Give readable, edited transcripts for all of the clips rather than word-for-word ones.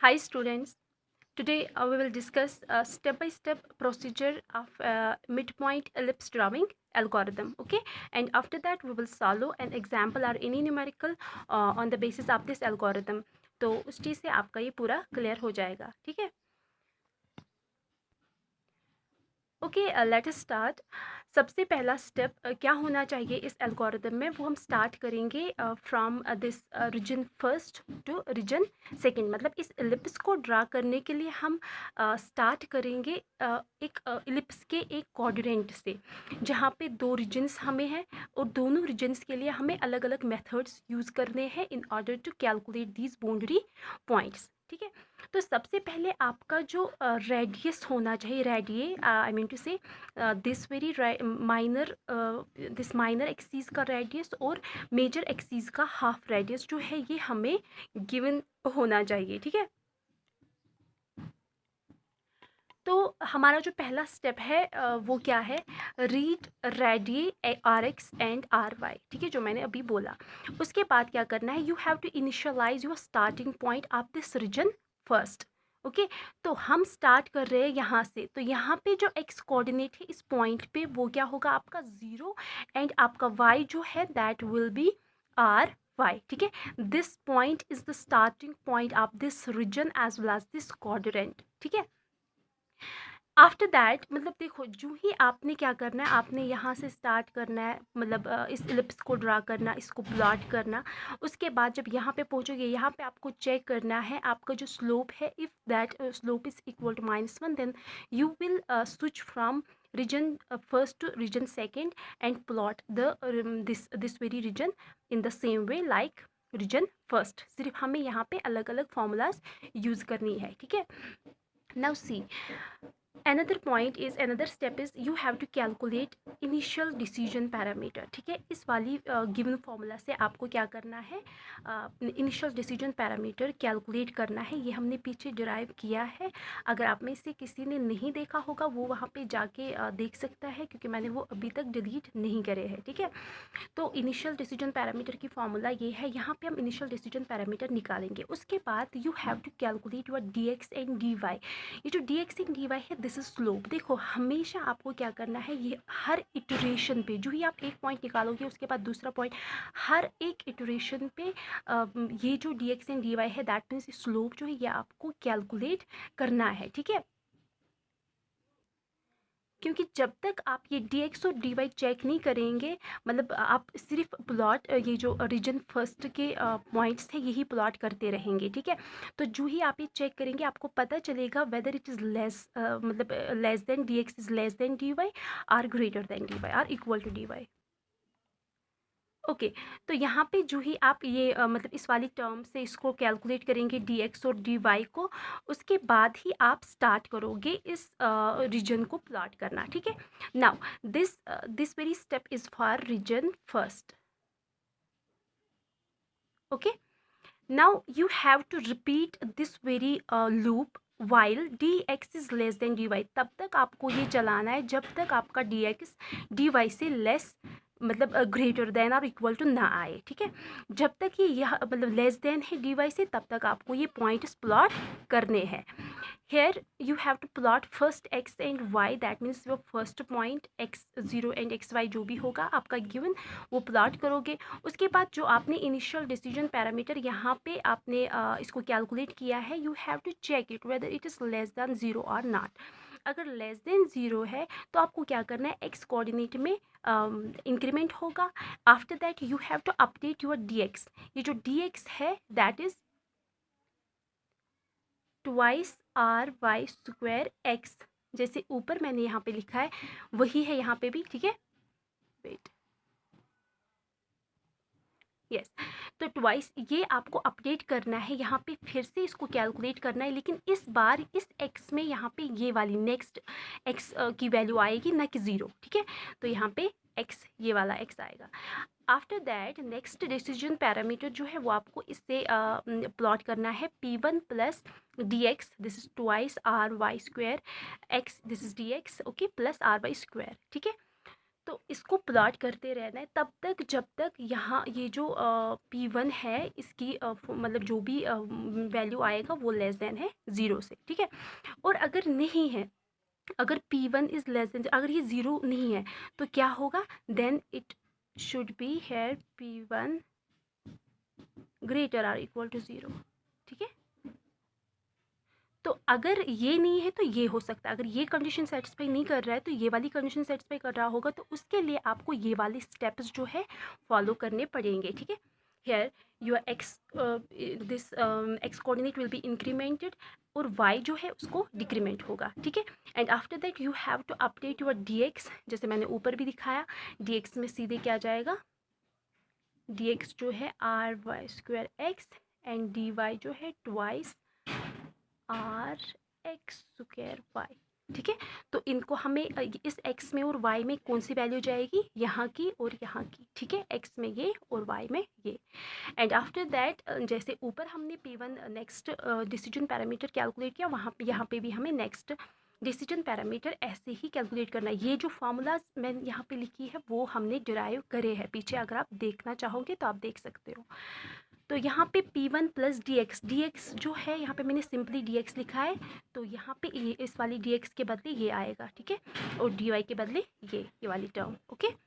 Hi students, today we will discuss a step-by-step procedure of midpoint ellipse drawing algorithm, okay? And after that we will solve an example or any numerical on the basis of this algorithm. तो उस चीज़ से आपका ये पूरा clear हो जाएगा, ठीक है? Okay, let us start. सबसे पहला स्टेप क्या होना चाहिए इस एल्गोरिदम में, वो हम स्टार्ट करेंगे from this region first to region second. मतलब इस इलिप्स को ड्रा करने के लिए हम स्टार्ट करेंगे एक इलिप्स के एक क्वाड्रेंट से, जहाँ पे दो रीजन्स हमें हैं और दोनों रीजन्स के लिए हमें अलग अलग मेथड्स यूज़ करने हैं in order to calculate these boundary points, ठीक है? तो सबसे पहले आपका जो रेडियस होना चाहिए, रेडिए आई मीन टू से this very minor this minor axis का रेडियस और मेजर एक्सीस का हाफ रेडियस जो है ये हमें गिवन होना चाहिए, ठीक है? तो हमारा जो पहला स्टेप है वो क्या है, read radii R X and R Y, ठीक है, जो मैंने अभी बोला। उसके बाद क्या करना है, you have to initialise your starting point of this region first, okay? तो हम स्टार्ट कर रहे हैं यहाँ से, तो यहाँ पे जो एक्स कोऑर्डिनेट है इस पॉइंट पे वो क्या होगा, आपका 0 एंड आपका वाई जो है that will be r Y, ठीक है? This point is the starting point of this region as well as this quadrant, ठीक है? आफ्टर दैट मतलब देखो, जो ही आपने क्या करना है, आपने यहाँ से स्टार्ट करना है, मतलब इस इलिप्स को ड्रा करना, इसको प्लॉट करना। उसके बाद जब यहाँ पे पहुँचोगे, यहाँ पे आपको चेक करना है आपका जो स्लोप है, if that slope is equal to -1 then you will switch from region first to region second and plot the this very region in the same way like region first. सिर्फ हमें यहाँ पे अलग अलग फॉर्मूलाज यूज़ करनी है, ठीक है? Now see, another step is you have to calculate initial decision parameter, ठीक है? इस वाली गिवन फॉर्मूला से आपको क्या करना है, इनिशियल डिसीजन पैरामीटर कैलकुलेट करना है। ये हमने पीछे डिराइव किया है, अगर आप में से किसी ने नहीं देखा होगा वो वहाँ पे जाके देख सकता है, क्योंकि मैंने वो अभी तक डिलीट नहीं करे हैं, ठीक है? तो इनिशियल डिसीजन पैरामीटर की फॉर्मूला ये है, यहाँ पे हम इनिशियल डिसीजन पैरामीटर निकालेंगे। उसके बाद you have to calculate your d x and D y. ये जो d x and D Y है दिस इज स्लोप। देखो, हमेशा आपको क्या करना है, ये हर इटरेशन पे जो ही आप एक पॉइंट निकालोगे उसके बाद दूसरा पॉइंट, हर एक इटरेशन पे ये जो d x and D Y है दैट मीन्स स्लोप जो है ये आपको कैलकुलेट करना है, ठीक है? क्योंकि जब तक आप ये डी एक्स और डी वाई चेक नहीं करेंगे, मतलब आप सिर्फ प्लॉट ये जो रीजन फर्स्ट के पॉइंट्स थे यही प्लॉट करते रहेंगे, ठीक है? तो जो ही आप ये चेक करेंगे आपको पता चलेगा वेदर इट इज़ लेस, मतलब less than d x is less than D y or greater than D y or equal to D y, okay? तो यहाँ पे जो ही आप ये मतलब इस वाली टर्म से इसको कैलकुलेट करेंगे डी एक्स और डी वाई को, उसके बाद ही आप स्टार्ट करोगे इस रीजन को प्लॉट करना, ठीक है? Now this very step is for region first, okay? Now you have to repeat this very loop while d x is less than D Y. तब तक आपको ये चलाना है जब तक आपका डी एक्स डी वाई से लेस, मतलब ग्रेटर देन और इक्वल टू ना आए, ठीक है? जब तक ये यह मतलब लेस देन है डी वाई से तब तक आपको ये पॉइंट्स प्लॉट करने हैं। Here you have to plot first x and y, that means your first point x0 and xy जो भी होगा आपका गिवन वो प्लॉट करोगे। उसके बाद जो आपने इनिशियल डिसीजन पैरामीटर यहाँ पे आपने इसको कैलकुलेट किया है, you have to check it whether it is less than 0 और नॉट। अगर लेस देन 0 है तो आपको क्या करना है, एक्स कोऑर्डिनेट में इंक्रीमेंट होगा। After that you have to update your d x. ये जो डी एक्स है that is twice r Y square x, जैसे ऊपर मैंने यहाँ पे लिखा है वही है यहाँ पे भी, ठीक है? Wait, yes. तो ट्वाइस ये आपको अपडेट करना है, यहाँ पे फिर से इसको कैलकुलेट करना है, लेकिन इस बार इस एक्स में यहाँ पे ये वाली नेक्स्ट एक्स की वैल्यू आएगी ना कि 0, ठीक है? तो यहाँ पे एक्स, ये वाला एक्स आएगा। After that next decision parameter जो है वो आपको इससे प्लॉट करना है, p1 plus d x, this is twice r Y square x, this is d x, okay, plus r Y square, ठीक है? तो इसको प्लॉट करते रहना है तब तक जब तक यहाँ ये जो P1 है इसकी मतलब जो भी वैल्यू आएगा वो लेस देन है 0 से, ठीक है। और अगर नहीं है, अगर P1 इज़ लेस देन, अगर ये 0 नहीं है तो क्या होगा, then it should be here P1 greater or equal to 0, ठीक है। तो अगर ये नहीं है तो ये हो सकता है, अगर ये कंडीशन सेटिस्फाई नहीं कर रहा है तो ये वाली कंडीशन सेटिस्फाई कर रहा होगा, तो उसके लिए आपको ये वाले स्टेप्स जो है फॉलो करने पड़ेंगे, ठीक है। Here your x this x coordinate will be incremented और वाई जो है उसको डिक्रीमेंट होगा, ठीक है। And after that you have to update your d x, जैसे मैंने ऊपर भी दिखाया, डी एक्स में सीधे क्या जाएगा, डी एक्स जो है R Y square X and D Y जो है twice R X square Y, ठीक है। तो इनको हमें इस x में और y में कौन सी वैल्यू जाएगी, यहाँ की और यहाँ की, ठीक है। x में ये और y में ये। एंड आफ्टर दैट जैसे ऊपर हमने P1 next decision parameter calculate किया, वहाँ पे यहाँ पे भी हमें नेक्स्ट डिसीजन पैरामीटर ऐसे ही कैलकुलेट करना है। ये जो फार्मूलाज मैंने यहाँ पे लिखी है वो हमने डिराइव करे हैं पीछे, अगर आप देखना चाहोगे तो आप देख सकते हो। तो यहाँ पे P1 प्लस डी एक्स जो है यहाँ पे मैंने सिंपली डी एक्स लिखा है, तो यहाँ पे ये इस वाली डी एक्स के बदले ये आएगा, ठीक है, और डी वाई के बदले ये वाली टर्म, ओके।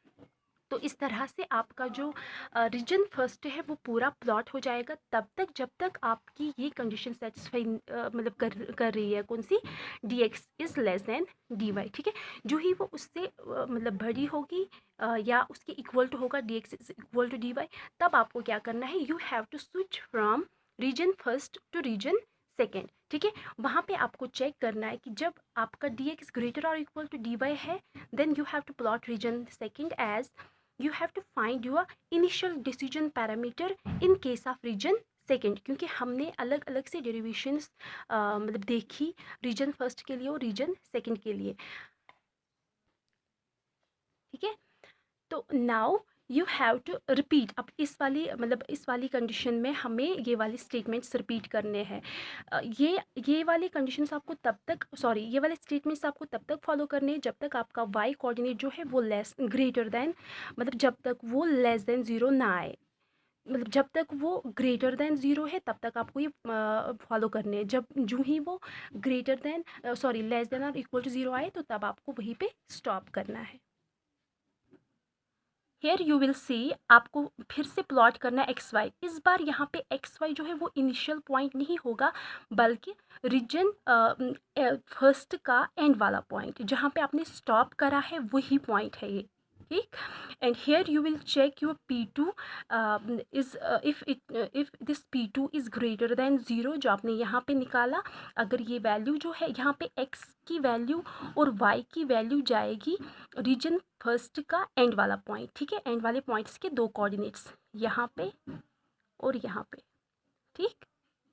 तो इस तरह से आपका जो रीजन फर्स्ट है वो पूरा प्लॉट हो जाएगा तब तक जब तक आपकी ये कंडीशन सेटिस्फाई मतलब कर रही है, कौन सी, D x is less than D Y, ठीक है। जो ही वो उससे मतलब बड़ी होगी या उसके इक्वल टू होगा, D x is equal to D Y, तब आपको क्या करना है, you have to switch from region first to region second, ठीक है। वहाँ पे आपको चेक करना है कि जब आपका डी एक्स ग्रेटर और इक्वल टू डी वाई है, then you have to plot region second as you have to find your initial decision parameter in case of region second, क्योंकि हमने अलग अलग से डेरिवेशंस मतलब देखी रीजन फर्स्ट के लिए और रीजन सेकेंड के लिए, ठीक है। तो now you have to repeat, अब इस वाली मतलब इस वाली कंडीशन में हमें ये वाली स्टेटमेंट्स रिपीट करने हैं। ये वाली कंडीशंस आपको तब तक ये वाले स्टेटमेंट्स आपको तब तक फॉलो करने हैं जब तक आपका वाई कोऑर्डिनेट जो है वो लेस ग्रेटर देन, मतलब जब तक वो लेस देन 0 ना आए, मतलब जब तक वो ग्रेटर देन 0 है तब तक आपको ये फॉलो करने हैं। जब जो ही वो ग्रेटर देन लेस देन और इक्वल टू 0 आए तो तब आपको वहीं पे स्टॉप करना है। हेयर यू विल सी, आपको फिर से प्लॉट करना है एक्स वाई। इस बार यहाँ पे एक्स वाई जो है वो इनिशियल पॉइंट नहीं होगा, बल्कि रीजन फर्स्ट का एंड वाला पॉइंट जहाँ पे आपने स्टॉप करा है वही पॉइंट है ये, ठीक। And here you will check your P2 is if this P2 is greater than 0 जो आपने यहाँ पे निकाला, अगर ये वैल्यू जो है यहाँ पे x की वैल्यू और y की वैल्यू जाएगी रीजन फर्स्ट का एंड वाला पॉइंट, ठीक है। एंड वाले पॉइंट्स के दो कोऑर्डिनेट्स यहाँ पे और यहाँ पे, ठीक।